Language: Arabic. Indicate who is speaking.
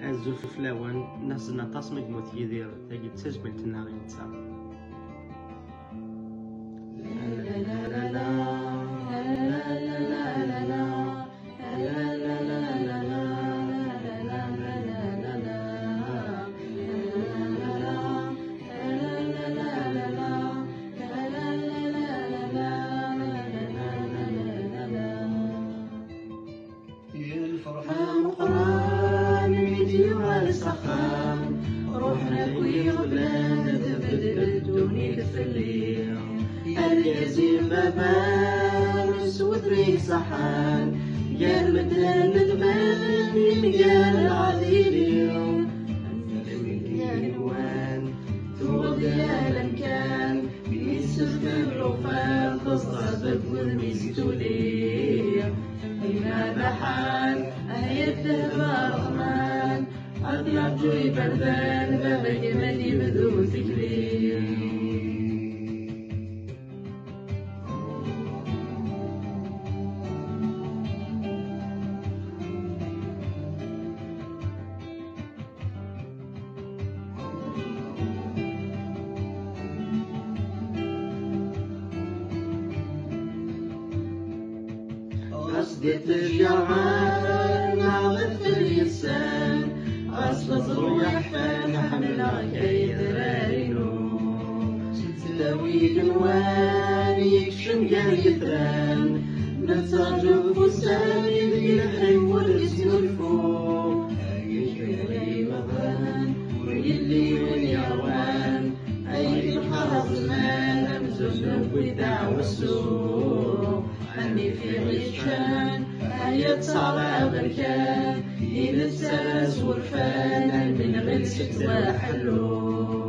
Speaker 1: الزوف فلاوان نازلنا تصميم موت يدير تاقي تسجبل تناغي نتسا
Speaker 2: الفرحان قران فيديو على السخان روحنا كوي غبلان تبدلوني تفلي اليزيم بابان اسود ريك صحان قال مدلان ندمان قال العذيلي يا نوان ثوب يا الامكان يسف الرفان تصدق والمستولي إما بحان أهيته برحمن أطلب جوي بردان بابك ملي بدون تكليف قصدت الجرعان عغف اليسان أصفص ويحفان حمل كي ذرارينو ستاوي جنوان يكشم قال يثران نتسرجو فستان يبقي الحيف والرسم الفوق يشكري مضان ويلي واليروان أي الحرس زمان أمزوج الوداع والسوق عني في عيشان هيا تصعب بركان إذا الساس والفان من غلسك وحلو